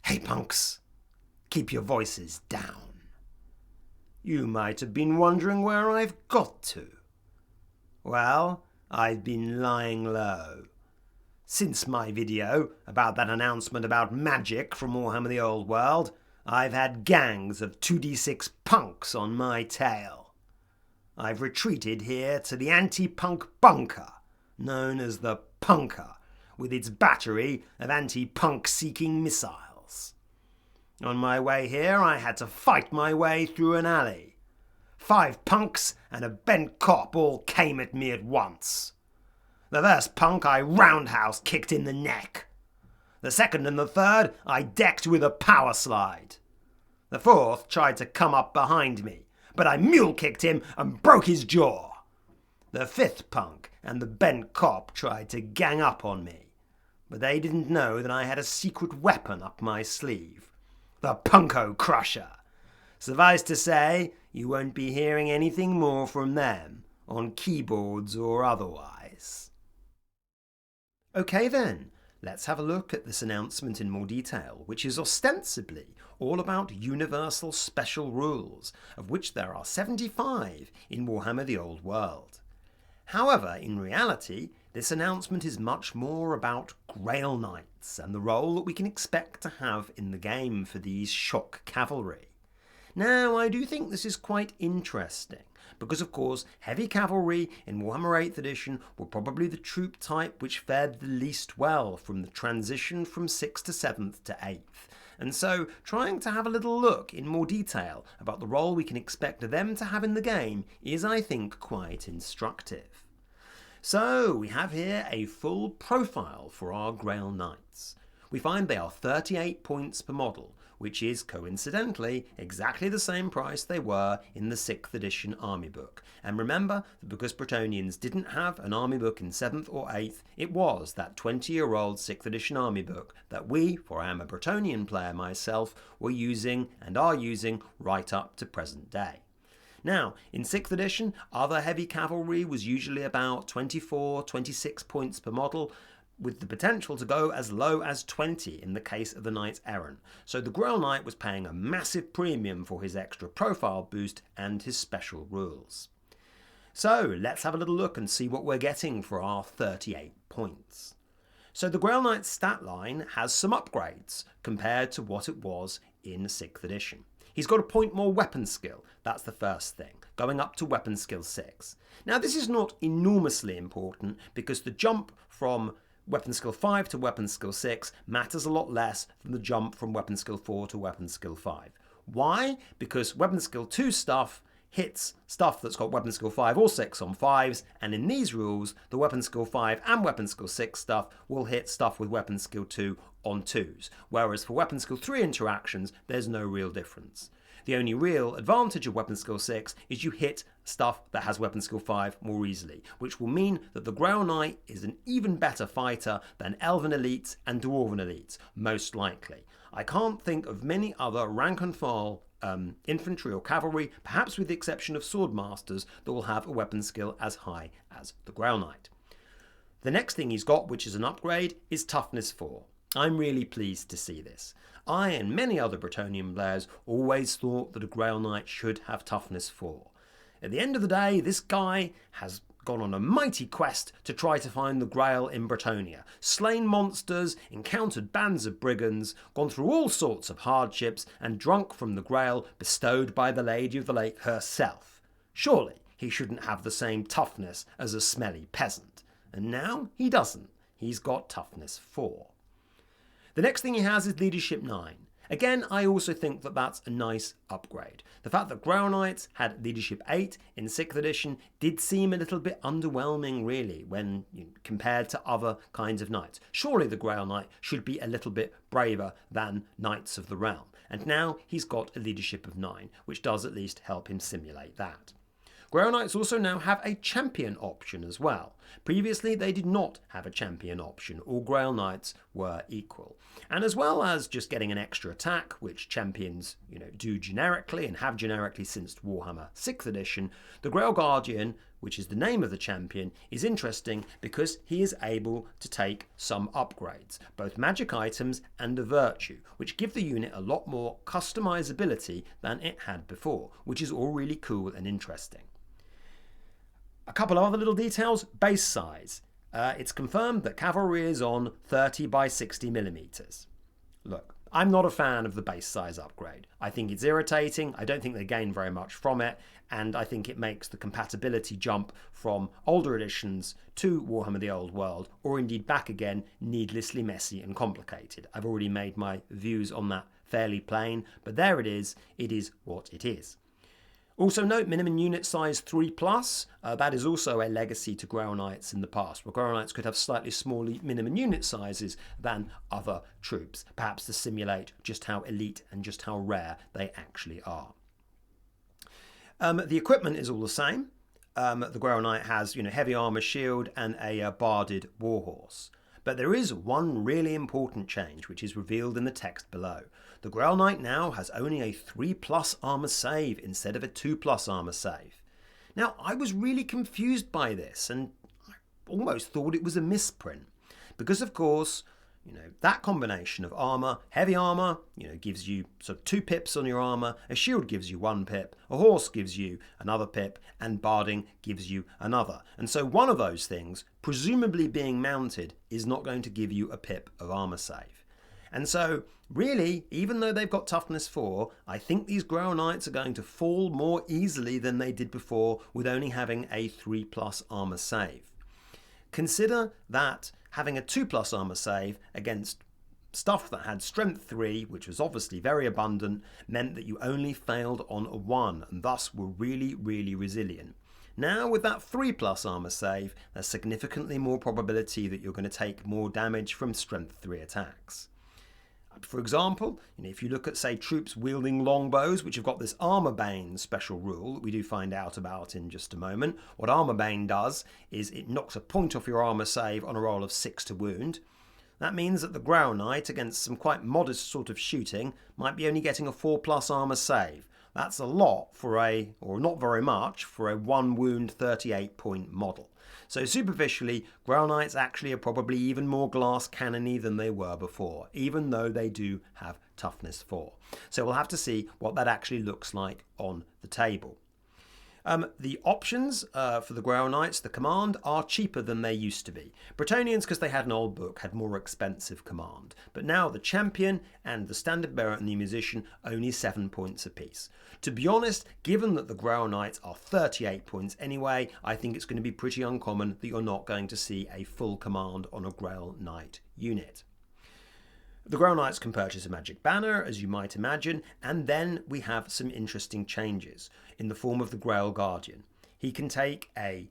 Hey punks, keep your voices down. You might have been wondering where I've got to. Well, I've been lying low. Since my video about that announcement about magic from Warhammer the Old World, I've had gangs of 2d6 punks on my tail. I've retreated here to the anti-punk bunker, known as the Punker, with its battery of anti-punk seeking missiles. On my way here, I had to fight my way through an alley. 5 punks and a bent cop all came at me at once. The first punk I roundhouse kicked in the neck. The second and the third I decked with a power slide. The fourth tried to come up behind me, but I mule kicked him and broke his jaw. The fifth punk and the bent cop tried to gang up on me, but they didn't know that I had a secret weapon up my sleeve. The Punko Crusher. Suffice to say, you won't be hearing anything more from them, on keyboards or otherwise. Okay then, let's have a look at this announcement in more detail, which is ostensibly all about universal special rules, of which there are 75 in Warhammer the Old World. However, in reality, this announcement is much more about Grail Knights and the role that we can expect to have in the game for these shock cavalry. Now, I do think this is quite interesting, because of course heavy cavalry in Warhammer 8th edition were probably the troop type which fared the least well from the transition from 6th to 7th to 8th. And so trying to have a little look in more detail about the role we can expect them to have in the game is, I think, quite instructive. So we have here a full profile for our Grail Knights. We find they are 38 points per model, which is coincidentally exactly the same price they were in the 6th edition army book. And remember that because Bretonnians didn't have an army book in 7th or 8th, it was that 20-year-old 6th edition army book that we, for I am a Bretonnian player myself, were using and are using right up to present day. Now, in 6th edition, other heavy cavalry was usually about 24, 26 points per model, with the potential to go as low as 20 in the case of the Knight Errant. So the Grail Knight was paying a massive premium for his extra profile boost and his special rules. So let's have a little look and see what we're getting for our 38 points. So the Grail Knight's stat line has some upgrades compared to what it was in 6th edition. He's got a point more weapon skill, that's the first thing, going up to weapon skill 6. Now this is not enormously important because the jump from weapon skill 5 to weapon skill 6 matters a lot less than the jump from weapon skill 4 to weapon skill 5. Why? Because weapon skill 2 stuff hits stuff that's got weapon skill 5 or 6 on 5s, and in these rules, the weapon skill 5 and weapon skill 6 stuff will hit stuff with weapon skill 2 on 2s, whereas for weapon skill 3 interactions, there's no real difference. The only real advantage of weapon skill 6 is you hit stuff that has weapon skill 5 more easily, which will mean that the Grail Knight is an even better fighter than Elven Elites and Dwarven Elites, most likely. I can't think of many other rank and file infantry or cavalry, perhaps with the exception of Swordmasters, that will have a weapon skill as high as the Grail Knight. The next thing he's got, which is an upgrade, is Toughness 4. I'm really pleased to see this. I and many other Bretonnian players always thought that a Grail Knight should have Toughness 4. At the end of the day, this guy has gone on a mighty quest to try to find the Grail in Bretonnia, slain monsters, encountered bands of brigands, gone through all sorts of hardships, and drunk from the Grail bestowed by the Lady of the Lake herself. Surely he shouldn't have the same toughness as a smelly peasant. And now he doesn't. He's got Toughness 4. The next thing he has is Leadership 9. Again, I also think that that's a nice upgrade. The fact that Grail Knights had Leadership 8 in 6th edition did seem a little bit underwhelming, really, when compared to other kinds of knights. Surely the Grail Knight should be a little bit braver than Knights of the Realm. And now he's got a Leadership of 9, which does at least help him simulate that. Grail Knights also now have a champion option as well. Previously, they did not have a champion option. All Grail Knights were equal. And as well as just getting an extra attack, which champions, do generically and have generically since Warhammer 6th edition, the Grail Guardian, which is the name of the champion, is interesting because he is able to take some upgrades, both magic items and a virtue, which give the unit a lot more customizability than it had before, which is all really cool and interesting. A couple of other little details. Base size. It's confirmed that cavalry is on 30 by 60 millimeters. Look, I'm not a fan of the base size upgrade. I think it's irritating. I don't think they gain very much from it. And I think it makes the compatibility jump from older editions to Warhammer the Old World, or indeed back again, needlessly messy and complicated. I've already made my views on that fairly plain, but there it is what it is. Also note, minimum unit size 3+. That is also a legacy to Grail Knights in the past, where Grail Knights could have slightly smaller minimum unit sizes than other troops, perhaps to simulate just how elite and just how rare they actually are. The equipment is all the same. The Grail Knight has, heavy armor, shield, and a barded warhorse. But there is one really important change, which is revealed in the text below. The Grail Knight now has only a 3+ armor save instead of a 2+ armor save. Now, I was really confused by this, and I almost thought it was a misprint. Because, of course, that combination of armor, heavy armor, gives you sort of 2 pips on your armor, a shield gives you 1 pip, a horse gives you another pip, and barding gives you another. And so one of those things, presumably being mounted, is not going to give you a pip of armor save. And so, really, even though they've got toughness 4, I think these Grail Knights are going to fall more easily than they did before with only having a 3+ armor save. Consider that having a 2+ armor save against stuff that had strength 3, which was obviously very abundant, meant that you only failed on a 1 and thus were really, really resilient. Now with that 3+ armor save, there's significantly more probability that you're going to take more damage from strength 3 attacks. For example, if you look at, say, troops wielding longbows, which have got this Armor Bane special rule that we do find out about in just a moment, what Armor Bane does is it knocks a point off your armor save on a roll of 6 to wound. That means that the Grail Knight, against some quite modest sort of shooting, might be only getting a 4+ armor save. That's a lot for or not very much, for a 1 wound 38 point model. So superficially, Grail Knights actually are probably even more glass cannony than they were before, even though they do have toughness 4. So we'll have to see what that actually looks like on the table. The options for the Grail Knights, the command, are cheaper than they used to be. Bretonnians, because they had an old book, had more expensive command. But now the champion and the standard bearer and the musician only 7 points apiece. To be honest, given that the Grail Knights are 38 points anyway, I think it's going to be pretty uncommon that you're not going to see a full command on a Grail Knight unit. The Grail Knights can purchase a magic banner, as you might imagine, and then we have some interesting changes in the form of the Grail Guardian. He can take a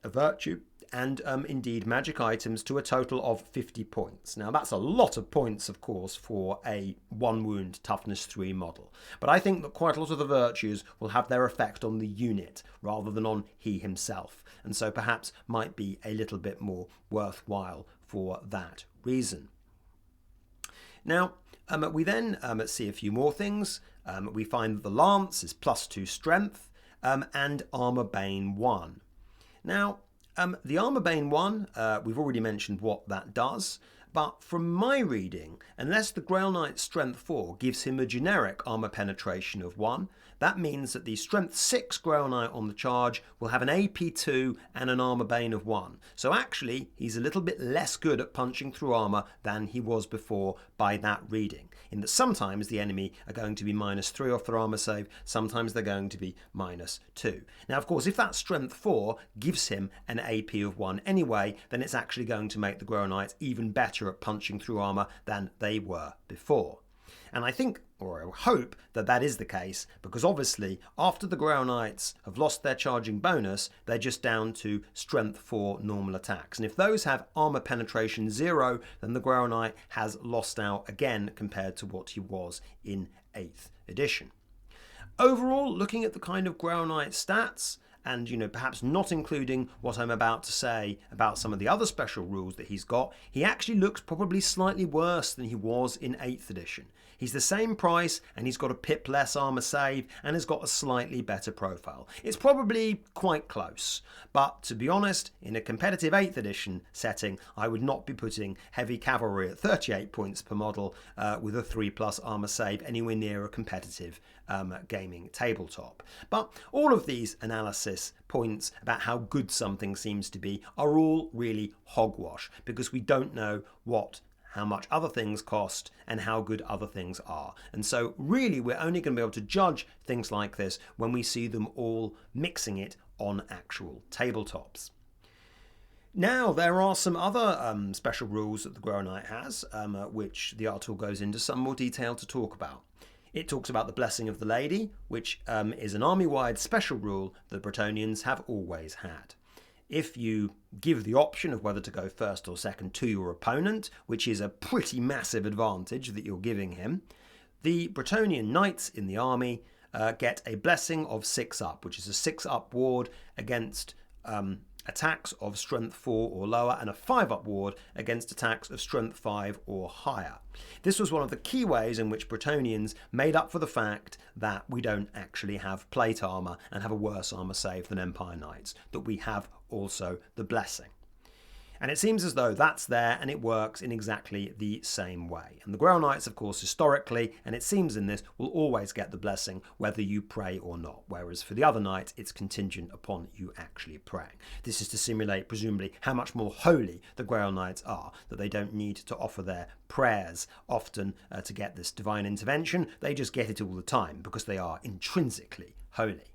virtue and indeed magic items to a total of 50 points. Now that's a lot of points, of course, for a 1 wound toughness 3 model. But I think that quite a lot of the virtues will have their effect on the unit rather than on he himself, and so perhaps might be a little bit more worthwhile for that reason. Now, we then see a few more things. We find that the Lance is +2 strength and Armor Bane 1. Now, the Armor Bane 1, we've already mentioned what that does, but from my reading, unless the Grail Knight's strength 4 gives him a generic armor penetration of 1, that means that the strength 6 Grail Knight on the charge will have an AP 2 and an Armor Bane of 1. So actually, he's a little bit less good at punching through armor than he was before by that reading, in that sometimes the enemy are going to be -3 off their armor save, sometimes they're going to be -2. Now, of course, if that strength 4 gives him an AP of 1 anyway, then it's actually going to make the Grail Knights even better at punching through armor than they were before. And I think, or I hope, that that is the case, because obviously, after the Grail Knights have lost their charging bonus, they're just down to strength 4 normal attacks. And if those have armor penetration 0, then the Grail Knight has lost out again compared to what he was in 8th edition. Overall, looking at the kind of Grail Knight stats, and perhaps not including what I'm about to say about some of the other special rules that he's got, he actually looks probably slightly worse than he was in 8th edition. He's the same price, and he's got a pip less armor save, and has got a slightly better profile. It's probably quite close, but to be honest, in a competitive 8th edition setting, I would not be putting heavy cavalry at 38 points per model with a 3+ armor save anywhere near a competitive gaming tabletop. But all of these analysis points about how good something seems to be are all really hogwash, because we don't know how much other things cost and how good other things are. And so really we're only going to be able to judge things like this when we see them all mixing it on actual tabletops. Now, there are some other special rules that the Grail Knight has, which the article goes into some more detail to talk about. It talks about the Blessing of the Lady, which is an army-wide special rule that Bretonnians have always had. If you give the option of whether to go first or second to your opponent, which is a pretty massive advantage that you're giving him, the Bretonnian knights in the army get a blessing of 6 up, which is a 6 up ward against attacks of strength 4 or lower, and a 5 up ward against attacks of strength 5 or higher. This was one of the key ways in which Bretonnians made up for the fact that we don't actually have plate armor and have a worse armor save than Empire Knights, that we have also the blessing. And it seems as though that's there and it works in exactly the same way. And the Grail Knights, of course, historically, and it seems in this, will always get the blessing whether you pray or not, whereas for the other knights, it's contingent upon you actually praying. This is to simulate, presumably, how much more holy the Grail Knights are, that they don't need to offer their prayers often to get this divine intervention. They just get it all the time because they are intrinsically holy.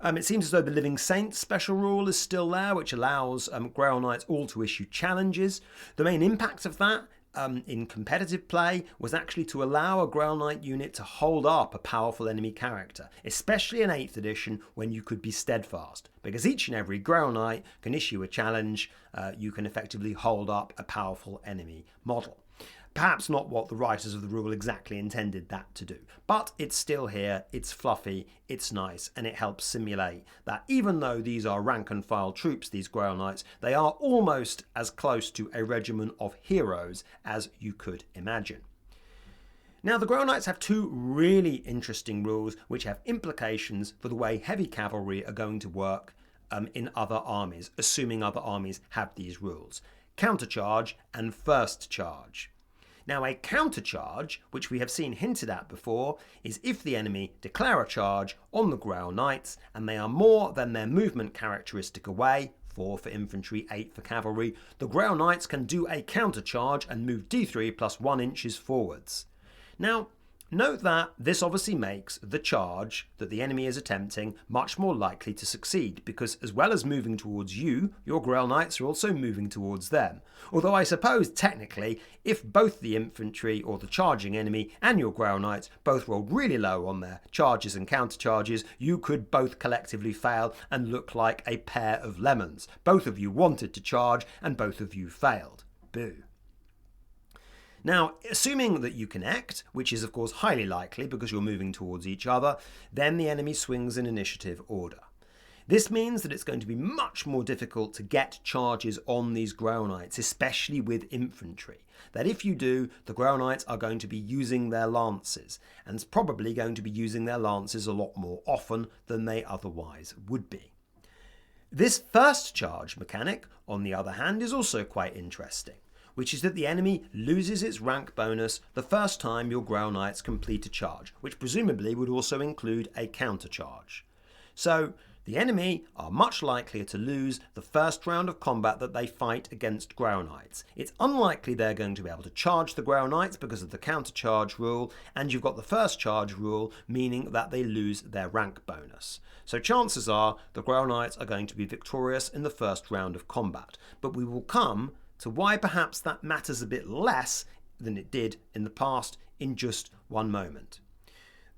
It seems as though the Living Saints special rule is still there, which allows Grail Knights all to issue challenges. The main impact of that in competitive play was actually to allow a Grail Knight unit to hold up a powerful enemy character, especially in 8th edition when you could be steadfast. Because each and every Grail Knight can issue a challenge, you can effectively hold up a powerful enemy model. Perhaps not what the writers of the rule exactly intended that to do, but it's still here, it's fluffy, it's nice, and it helps simulate that even though these are rank and file troops, these Grail Knights, they are almost as close to a regiment of heroes as you could imagine. Now, the Grail Knights have 2 really interesting rules which have implications for the way heavy cavalry are going to work in other armies, assuming other armies have these rules. Countercharge and first charge. Now, a countercharge, which we have seen hinted at before, is if the enemy declare a charge on the Grail Knights and they are more than their movement characteristic away, 4 for infantry, 8 for cavalry, the Grail Knights can do a countercharge and move d3 plus 1 inches forwards. Now, note that this obviously makes the charge that the enemy is attempting much more likely to succeed, because as well as moving towards you, your Grail Knights are also moving towards them. Although I suppose technically, if both the infantry or the charging enemy and your Grail Knights both rolled really low on their charges and countercharges, you could both collectively fail and look like a pair of lemons. Both of you wanted to charge and both of you failed. Boo. Now, assuming that you connect, which is of course highly likely because you're moving towards each other, then the enemy swings in initiative order. This means that it's going to be much more difficult to get charges on these Grail Knights, especially with infantry. That if you do, the Grail Knights are going to be using their lances, and it's probably going to be using their lances a lot more often than they otherwise would be. This first charge mechanic, on the other hand, is also quite interesting, which is that the enemy loses its rank bonus the first time your Grail Knights complete a charge, which presumably would also include a counter charge. So the enemy are much likelier to lose the first round of combat that they fight against Grail Knights. It's unlikely they're going to be able to charge the Grail Knights because of the counter charge rule, and you've got the first charge rule, meaning that they lose their rank bonus. So chances are the Grail Knights are going to be victorious in the first round of combat, but we will come to why perhaps that matters a bit less than it did in the past in just one moment.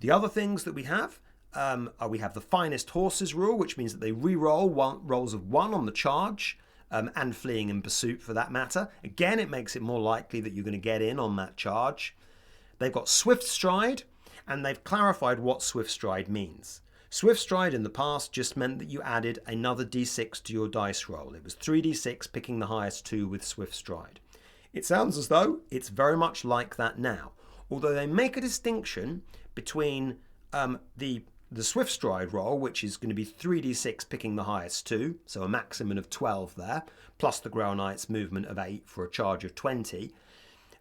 The other things that we have the finest horses rule, which means that they re-roll rolls of 1 on the charge and fleeing in pursuit for that matter. Again, it makes it more likely that you're going to get in on that charge. They've got swift stride, and they've clarified what swift stride means. Swift Stride in the past just meant that you added another d6 to your dice roll. It was 3d6 picking the highest 2 with Swift Stride. It sounds as though it's very much like that now, although they make a distinction between the Swift Stride roll, which is going to be 3d6 picking the highest 2, so a maximum of 12 there, plus the Grail Knight's movement of 8 for a charge of 20,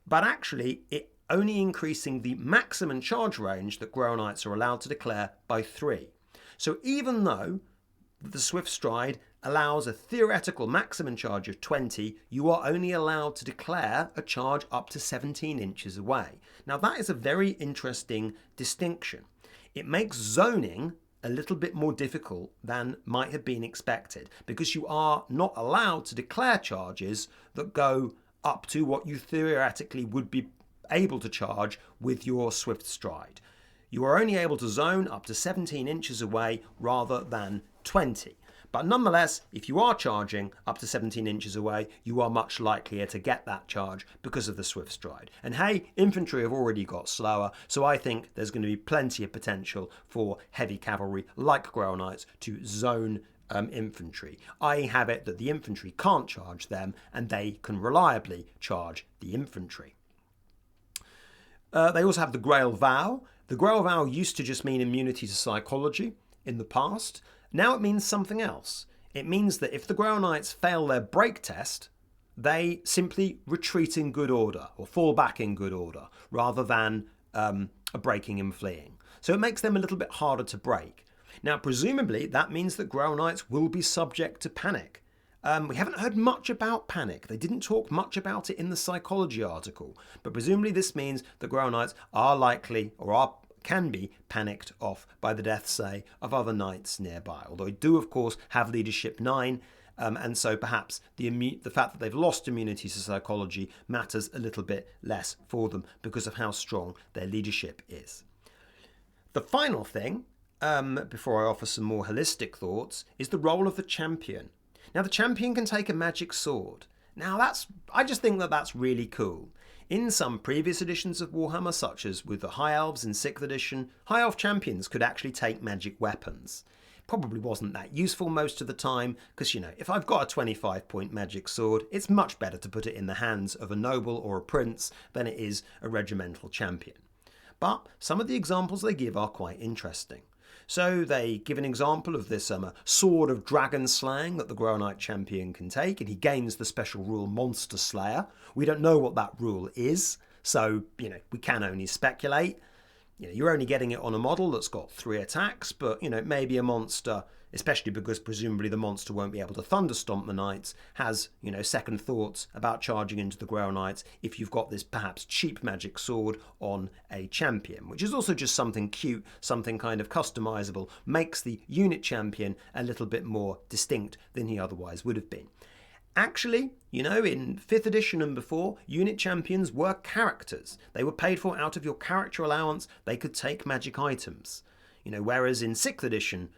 but actually it only increasing the maximum charge range that Grail Knights are allowed to declare by 3. So even though the Swift Stride allows a theoretical maximum charge of 20, you are only allowed to declare a charge up to 17 inches away. Now that is a very interesting distinction. It makes zoning a little bit more difficult than might have been expected, because you are not allowed to declare charges that go up to what you theoretically would be able to charge with your Swift Stride. You are only able to zone up to 17 inches away rather than 20. But nonetheless, if you are charging up to 17 inches away, you are much likelier to get that charge because of the Swift Stride. And hey, infantry have already got slower, so I think there's going to be plenty of potential for heavy cavalry like Grail Knights to zone infantry. I have it that the infantry can't charge them and they can reliably charge the infantry. They also have the Grail Vow. The Grail Vow used to just mean immunity to psychology in the past. Now it means something else. It means that if the Grail Knights fail their break test, they simply retreat in good order or fall back in good order rather than a breaking and fleeing. So it makes them a little bit harder to break. Now, presumably, that means that Grail Knights will be subject to panic. We haven't heard much about panic. They didn't talk much about it in the psychology article, but presumably this means that Grail Knights are likely or can be panicked off by the death, say, of other knights nearby. Although they do, of course, have leadership 9, and so perhaps the fact that they've lost immunity to psychology matters a little bit less for them because of how strong their leadership is. The final thing, before I offer some more holistic thoughts, is the role of the champion. Now, the champion can take a magic sword. Now, I just think that that's really cool. In some previous editions of Warhammer, such as with the High Elves in 6th edition, High Elf champions could actually take magic weapons. Probably wasn't that useful most of the time, because, if I've got a 25-point magic sword, it's much better to put it in the hands of a noble or a prince than it is a regimental champion. But some of the examples they give are quite interesting. So they give an example of this sword of dragon slaying that the Grail Knight champion can take, and he gains the special rule Monster Slayer. We don't know what that rule is, so we can only speculate. You're only getting it on a model that's got 3 attacks, but maybe a monster, especially because presumably the monster won't be able to thunderstomp the knights, has second thoughts about charging into the Grail Knights if you've got this perhaps cheap magic sword on a champion, which is also just something cute, something kind of customizable, makes the unit champion a little bit more distinct than he otherwise would have been. Actually, in 5th edition and before, unit champions were characters. They were paid for out of your character allowance. They could take magic items. Whereas in 6th edition,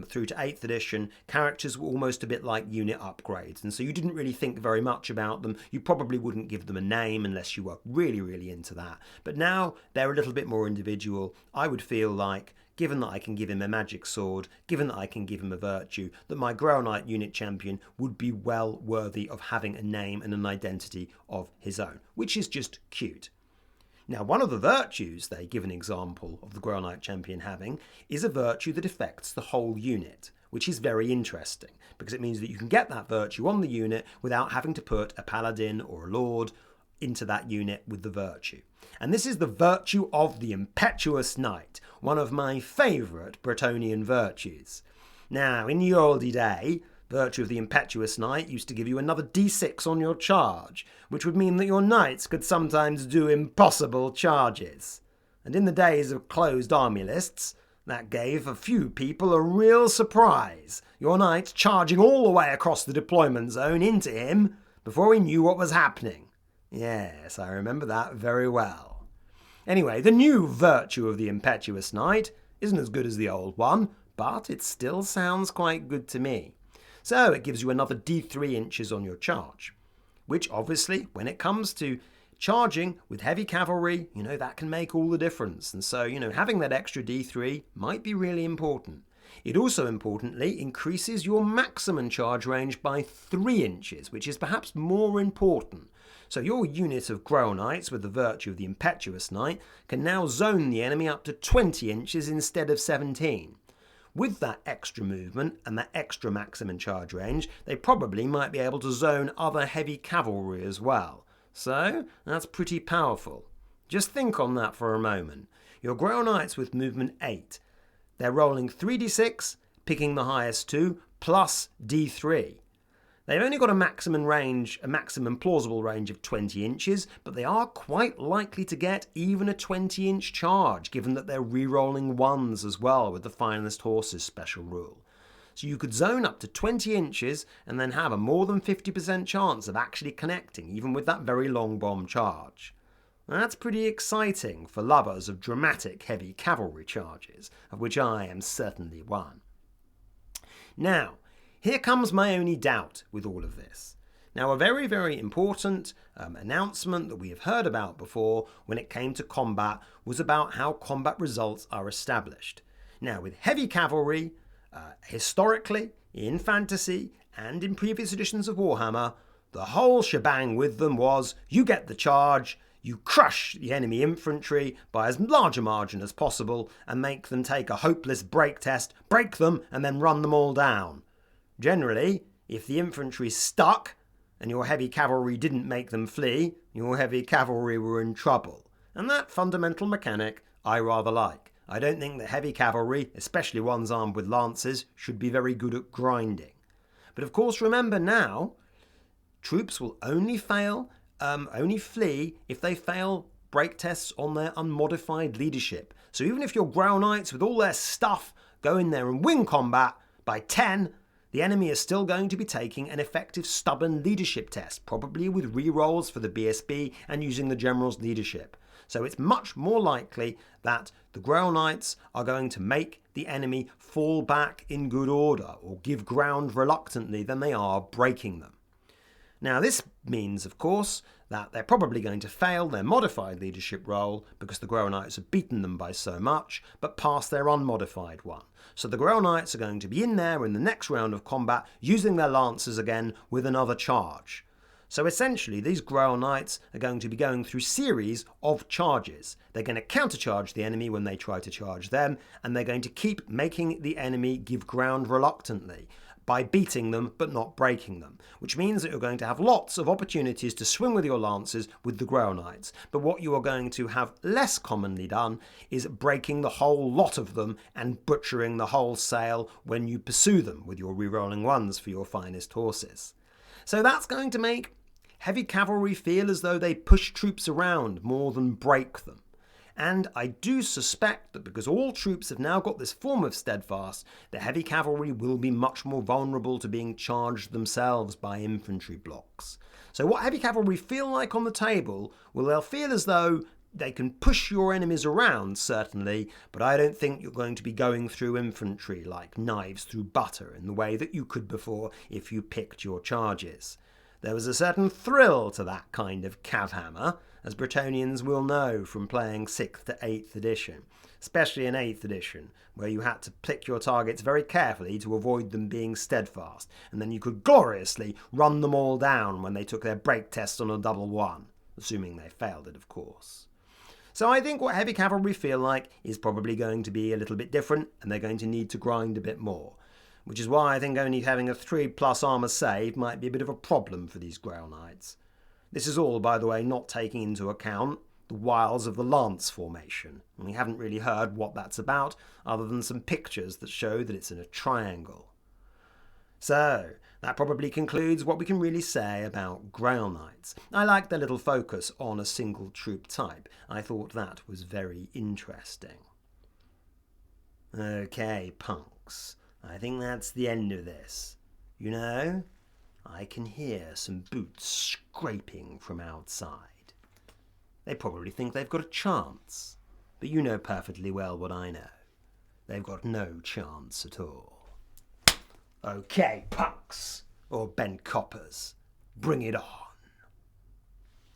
through to 8th edition, characters were almost a bit like unit upgrades, and so you didn't really think very much about them. You probably wouldn't give them a name unless you were really, really into that. But now they're a little bit more individual. I would feel like, given that I can give him a magic sword, given that I can give him a virtue, that my Grail Knight unit champion would be well worthy of having a name and an identity of his own, which is just cute. Now, one of the virtues they give an example of the Grail Knight champion having is a virtue that affects the whole unit, which is very interesting because it means that you can get that virtue on the unit without having to put a paladin or a lord into that unit with the virtue. And this is the virtue of the Impetuous Knight, one of my favourite Bretonnian virtues. Now, in the oldie day, virtue of the Impetuous Knight used to give you another d6 on your charge, which would mean that your knights could sometimes do impossible charges. And in the days of closed army lists, that gave a few people a real surprise. Your knights charging all the way across the deployment zone into him before he knew what was happening. Yes, I remember that very well. Anyway, the new virtue of the Impetuous Knight isn't as good as the old one, but it still sounds quite good to me. So it gives you another d3 inches on your charge, which obviously, when it comes to charging with heavy cavalry, that can make all the difference. And so, having that extra d3 might be really important. It also importantly increases your maximum charge range by 3 inches, which is perhaps more important. So your unit of Grail Knights, with the virtue of the Impetuous Knight, can now zone the enemy up to 20 inches instead of 17. With that extra movement and that extra maximum charge range, they probably might be able to zone other heavy cavalry as well. So that's pretty powerful. Just think on that for a moment. Your Grail Knights with movement 8. They're rolling 3d6, picking the highest 2, plus d3. They've only got a maximum plausible range of 20 inches, but they are quite likely to get even a 20-inch charge, given that they're re-rolling 1s as well with the Finest Horses special rule. So you could zone up to 20 inches and then have a more than 50% chance of actually connecting, even with that very long bomb charge. That's pretty exciting for lovers of dramatic heavy cavalry charges, of which I am certainly one. Now, here comes my only doubt with all of this. Now, a very, very important announcement that we have heard about before when it came to combat was about how combat results are established. Now, with heavy cavalry, historically, in fantasy, and in previous editions of Warhammer, the whole shebang with them was you get the charge, you crush the enemy infantry by as large a margin as possible and make them take a hopeless break test, break them, and then run them all down. Generally, if the infantry stuck and your heavy cavalry didn't make them flee, your heavy cavalry were in trouble. And that fundamental mechanic I rather like. I don't think that heavy cavalry, especially ones armed with lances, should be very good at grinding. But of course, remember now, troops will only flee if they fail break tests on their unmodified leadership. So even if your Grail Knights with all their stuff go in there and win combat by 10, the enemy is still going to be taking an effective stubborn leadership test, probably with re-rolls for the BSB and using the general's leadership. So it's much more likely that the Grail Knights are going to make the enemy fall back in good order or give ground reluctantly than they are breaking them. Now this means, of course, that they're probably going to fail their modified leadership role because the Grail Knights have beaten them by so much, but pass their unmodified one. So the Grail Knights are going to be in there in the next round of combat using their lances again with another charge. So essentially these Grail Knights are going to be going through series of charges. They're going to countercharge the enemy when they try to charge them, and they're going to keep making the enemy give ground reluctantly by beating them but not breaking them, which means that you're going to have lots of opportunities to swing with your lances with the Grail Knights. But what you are going to have less commonly done is breaking the whole lot of them and butchering the whole sale when you pursue them with your re-rolling 1s for your Finest Horses. So that's going to make heavy cavalry feel as though they push troops around more than break them. And I do suspect that because all troops have now got this form of steadfast, the heavy cavalry will be much more vulnerable to being charged themselves by infantry blocks. So what heavy cavalry feel like on the table, well, they'll feel as though they can push your enemies around, certainly, but I don't think you're going to be going through infantry like knives through butter in the way that you could before if you picked your charges. There was a certain thrill to that kind of cavhammer, as Bretonians will know from playing 6th to 8th edition, especially in 8th edition, where you had to pick your targets very carefully to avoid them being steadfast, and then you could gloriously run them all down when they took their break test on a double 1, assuming they failed it, of course. So I think what heavy cavalry feel like is probably going to be a little bit different, and they're going to need to grind a bit more, which is why I think only having a 3+ armour save might be a bit of a problem for these Grail Knights. This is all, by the way, not taking into account the wiles of the lance formation, and we haven't really heard what that's about other than some pictures that show that it's in a triangle. So, that probably concludes what we can really say about Grail Knights. I like their little focus on a single troop type. I thought that was very interesting. Okay, punks. I think that's the end of this. You know, I can hear some boots scraping from outside. They probably think they've got a chance, but you know perfectly well what I know. They've got no chance at all. Okay, punks, or bent coppers, bring it on.